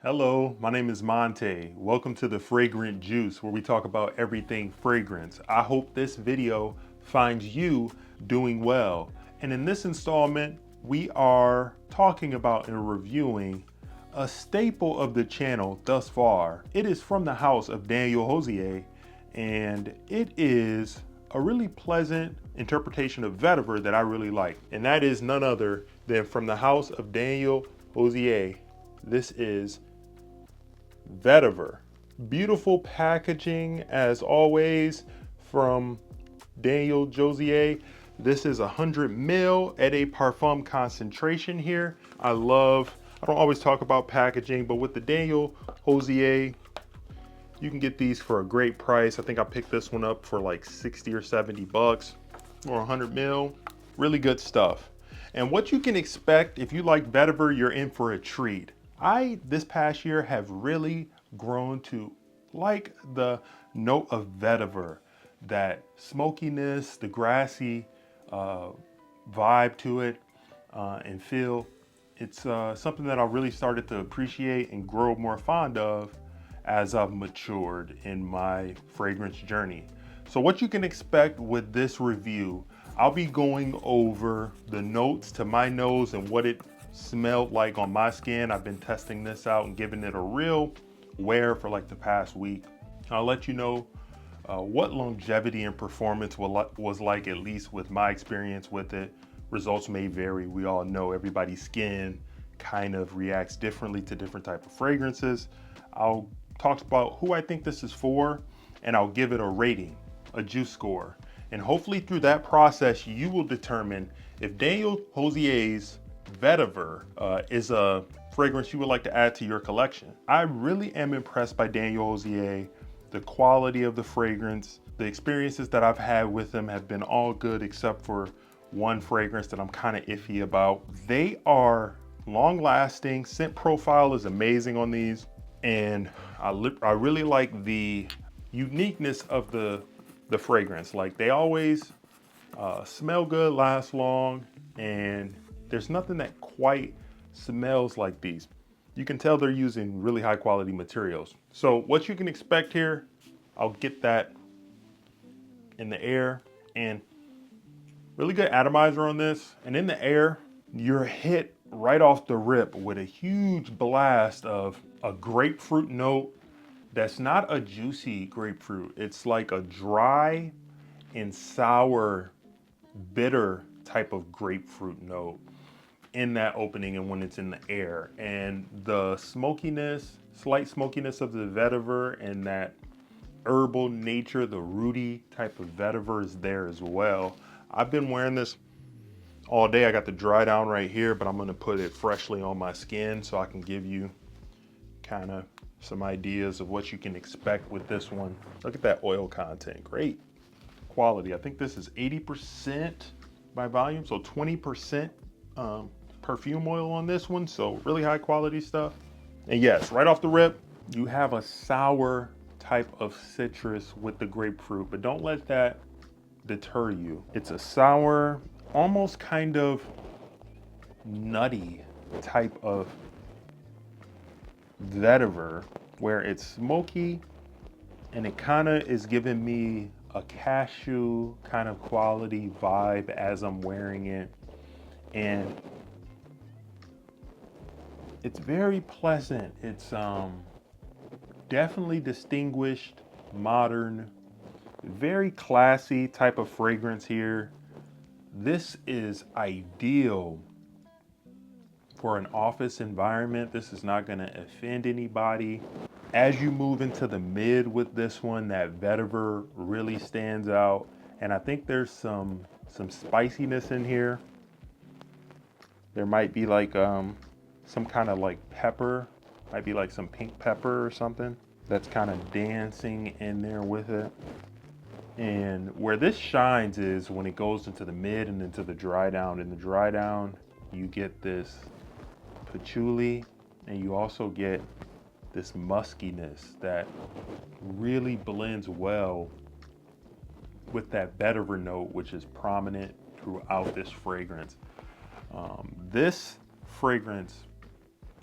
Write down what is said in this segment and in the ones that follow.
Hello, my name is Monte. Welcome to the Fragrant Juice, where we talk about everything fragrance. I hope this video finds you doing well. And in this installment, we are talking about and reviewing a staple of the channel thus far. It is from the house of Daniel Josier, and it is a really pleasant interpretation of vetiver that I really like. And that is none other than from the house of Daniel Josier. This is vetiver. Beautiful packaging as always from Daniel Josier. This is 100 ml at a parfum concentration here. I don't always talk about packaging, but with the Daniel Josier, you can get these for a great price. I think I picked this one up for like 60 or 70 bucks or 100 ml. Really good stuff. And what you can expect if you like vetiver, you're in for a treat. This past year, have really grown to like the note of vetiver, that smokiness, the grassy vibe to it and feel. It's something that I really started to appreciate and grow more fond of as I've matured in my fragrance journey. So what you can expect with this review, I'll be going over the notes to my nose and what it smelled like on my skin. I've been testing this out and giving it a real wear for like the past week. I'll let you know what longevity and performance was like, at least with my experience with it. Results may vary. We all know everybody's skin kind of reacts differently to different type of fragrances. I'll talk about who I think this is for, and I'll give it a rating, a juice score. And hopefully through that process, you will determine if Daniel Josier's vetiver is a fragrance you would like to add to your collection. I really am impressed by Daniel Josier, the quality of the fragrance. The experiences that I've had with them have been all good except for one fragrance that I'm kind of iffy about. They are long lasting. Scent profile is amazing on these. And I really like the uniqueness of the fragrance. Like, they always smell good, last long, and there's nothing that quite smells like these. You can tell they're using really high quality materials. So what you can expect here, I'll get that in the air, and really good atomizer on this. And in the air, you're hit right off the rip with a huge blast of a grapefruit note that's not a juicy grapefruit. It's like a dry and sour, bitter type of grapefruit note in that opening and when it's in the air. And the smokiness, slight smokiness of the vetiver and that herbal nature, the rooty type of vetiver is there as well. I've been wearing this all day. I got the dry down right here, but I'm gonna put it freshly on my skin so I can give you kind of some ideas of what you can expect with this one. Look at that oil content, great quality. I think this is 80% by volume, so 20% perfume oil on this one, so really high quality stuff. And yes, right off the rip, you have a sour type of citrus with the grapefruit, but don't let that deter you. It's a sour, almost kind of nutty type of vetiver where it's smoky and it kind of is giving me a cashew kind of quality vibe as I'm wearing it. And it's very pleasant. It's definitely distinguished, modern, very classy type of fragrance here. This is ideal for an office environment. This is not going to offend anybody. As you move into the mid with this one, that vetiver really stands out. And I think there's some spiciness in here. There might be like some kind of like pepper, might be like some pink pepper or something that's kind of dancing in there with it. And where this shines is when it goes into the mid and into the dry down. In the dry down, you get this patchouli, and you also get this muskiness that really blends well with that vetiver note, which is prominent throughout this fragrance. This fragrance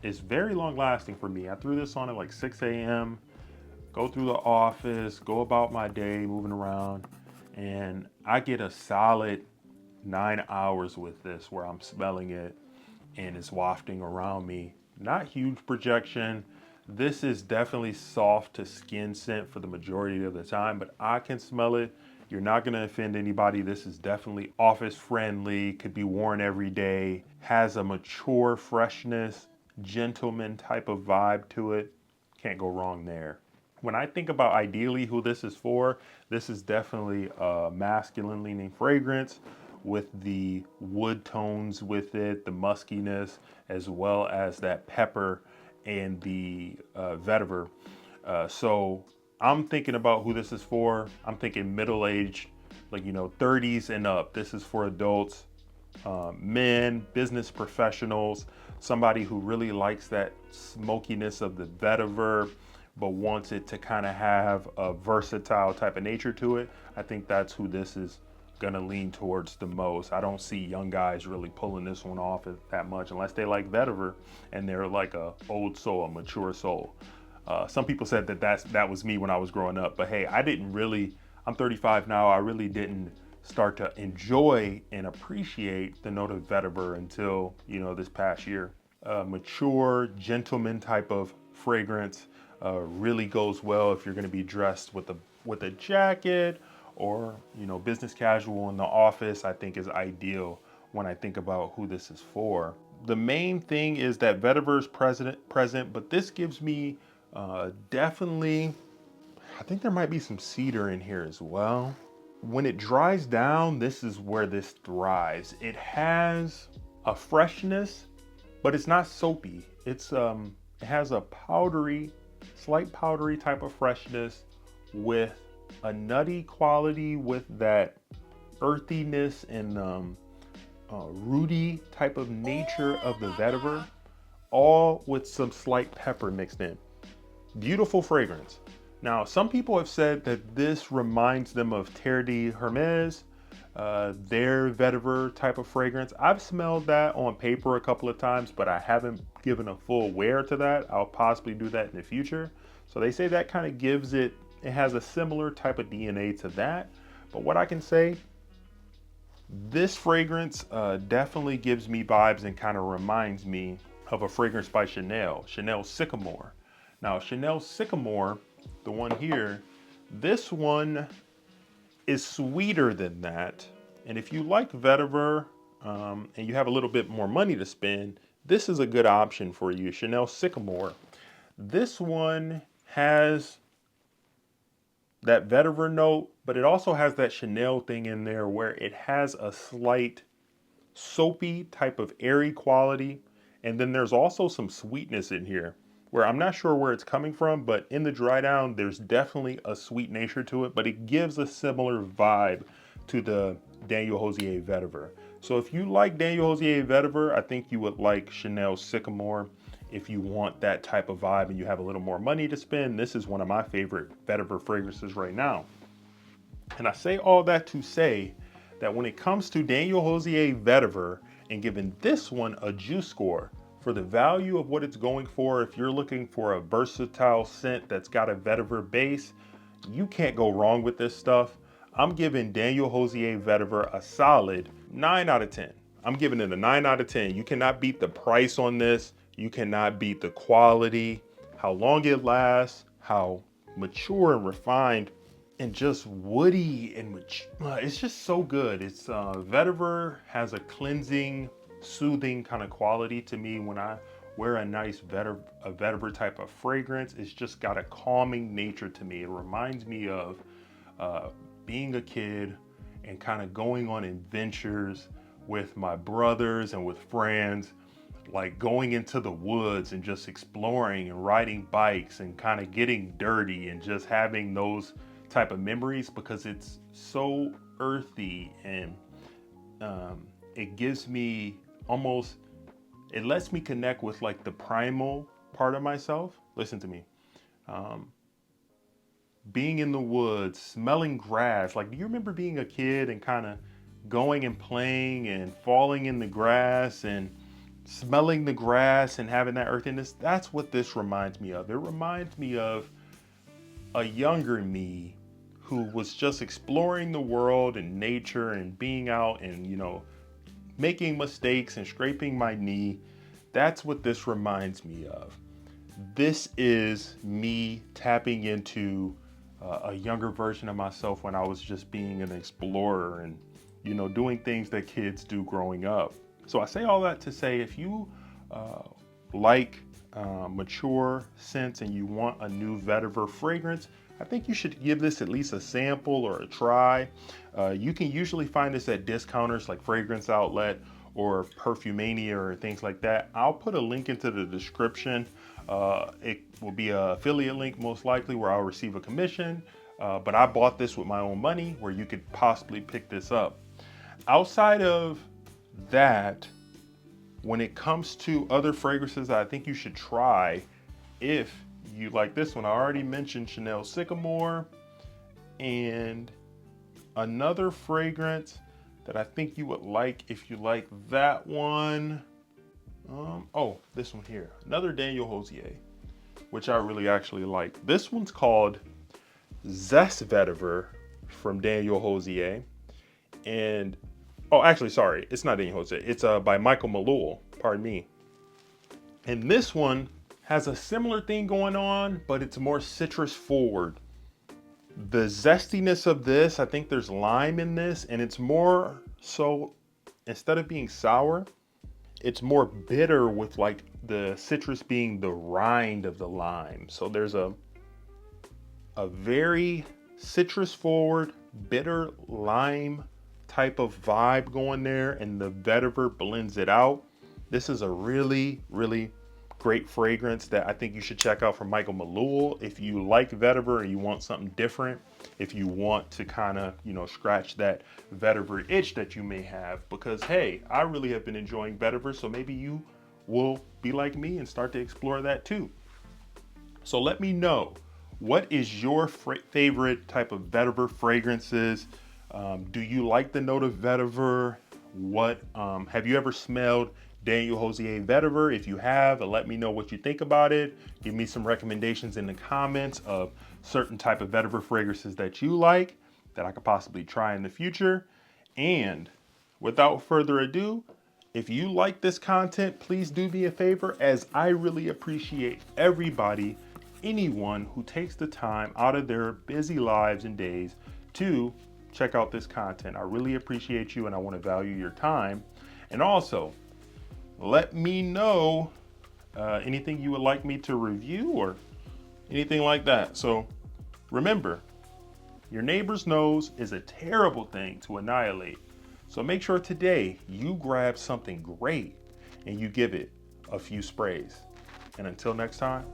It's very long lasting for me. I threw this on at like 6 a.m., go through the office, go about my day, moving around, and I get a solid 9 hours with this where I'm smelling it and it's wafting around me. Not huge projection. This is definitely soft to skin scent for the majority of the time, but I can smell it. You're not gonna offend anybody. This is definitely office friendly, could be worn every day, has a mature freshness, gentleman type of vibe to it. Can't go wrong there. When I think about ideally who this is for, this is definitely a masculine leaning fragrance with the wood tones with it, the muskiness, as well as that pepper and the vetiver. So I'm thinking about who this is for. I'm thinking middle-aged, like, 30s and up. This is for adults, men, business professionals, somebody who really likes that smokiness of the vetiver, but wants it to kind of have a versatile type of nature to it. I think that's who this is gonna lean towards the most. I don't see young guys really pulling this one off that much unless they like vetiver and they're like a old soul, a mature soul. Some people said that was me when I was growing up, but hey, I'm 35 now. I really didn't start to enjoy and appreciate the note of vetiver until, this past year. Mature, gentleman type of fragrance really goes well if you're going to be dressed with a jacket or, business casual in the office. I think is ideal when I think about who this is for. The main thing is that vetiver is present, but this gives me definitely, I think there might be some cedar in here as well. When it dries down, this is where this thrives. It has a freshness, but it's not soapy. It has a slight powdery type of freshness with a nutty quality with that earthiness and rooty type of nature of the vetiver, all with some slight pepper mixed in. Beautiful fragrance. Now, some people have said that this reminds them of Terre de Hermes, their vetiver type of fragrance. I've smelled that on paper a couple of times, but I haven't given a full wear to that. I'll possibly do that in the future. So they say that kind of gives it has a similar type of DNA to that. But what I can say, this fragrance definitely gives me vibes and kind of reminds me of a fragrance by Chanel Sycamore. Now, Chanel Sycamore, the one here, this one is sweeter than that. And if you like vetiver and you have a little bit more money to spend, this is a good option for you, Chanel Sycamore. This one has that vetiver note, but it also has that Chanel thing in there where it has a slight soapy type of airy quality. And then there's also some sweetness in here where I'm not sure where it's coming from, but in the dry down, there's definitely a sweet nature to it, but it gives a similar vibe to the Daniel Josier Vetiver. So if you like Daniel Josier Vetiver, I think you would like Chanel Sycamore. If you want that type of vibe and you have a little more money to spend, this is one of my favorite vetiver fragrances right now. And I say all that to say that when it comes to Daniel Josier Vetiver and giving this one a juice score for the value of what it's going for, if you're looking for a versatile scent that's got a vetiver base, you can't go wrong with this stuff. I'm giving Daniel Josier Vetiver a solid 9 out of 10. I'm giving it a 9 out of 10. You cannot beat the price on this. You cannot beat the quality, how long it lasts, how mature and refined and just woody and it's just so good. It's vetiver has a cleansing, soothing kind of quality to me. When I wear a nice vetiver type of fragrance, it's just got a calming nature to me. It reminds me of being a kid and kind of going on adventures with my brothers and with friends, like going into the woods and just exploring and riding bikes and kind of getting dirty and just having those type of memories, because it's so earthy and it gives me almost, it lets me connect with like the primal part of myself. Listen to me. Being in the woods, smelling grass. Like, do you remember being a kid and kind of going and playing and falling in the grass and smelling the grass and having that earthiness, that's what this reminds me of. It reminds me of a younger me who was just exploring the world and nature and being out and, making mistakes and scraping my knee. That's what this reminds me of. This is me tapping into a younger version of myself when I was just being an explorer and, doing things that kids do growing up. So I say all that to say, if you like mature scents and you want a new vetiver fragrance, I think you should give this at least a sample or a try. You can usually find this at discounters like Fragrance Outlet or Perfumania or things like that. I'll put a link into the description. It will be an affiliate link most likely where I'll receive a commission. But I bought this with my own money where you could possibly pick this up. Outside of that, when it comes to other fragrances I think you should try, if you like this one, I already mentioned Chanel Sycamore, and another fragrance that I think you would like if you like that one. This one here, another Daniel Josier, which I really actually like. This one's called Zest Vetiver from Daniel Josier, and sorry, it's not Daniel Josier. It's by Michael Malul, pardon me. And this one has a similar thing going on, but it's more citrus forward. The zestiness of this, I think there's lime in this, and it's more so, instead of being sour, it's more bitter with like the citrus being the rind of the lime. So there's a very citrus forward, bitter lime type of vibe going there, and the vetiver blends it out. This is a really, really great fragrance that I think you should check out from Michael Malul. If you like vetiver and you want something different, if you want to kind of, scratch that vetiver itch that you may have, because hey, I really have been enjoying vetiver, so maybe you will be like me and start to explore that too. So let me know, what is your favorite type of vetiver fragrances? Do you like the note of vetiver? What have you ever smelled Daniel Josier Vetiver? If you have, let me know what you think about it. Give me some recommendations in the comments of certain type of vetiver fragrances that you like that I could possibly try in the future. And without further ado, if you like this content, please do me a favor, as I really appreciate anyone who takes the time out of their busy lives and days to check out this content. I really appreciate you, and I want to value your time. And also, let me know anything you would like me to review or anything like that. So remember, your neighbor's nose is a terrible thing to annihilate. So make sure today you grab something great and you give it a few sprays. And until next time,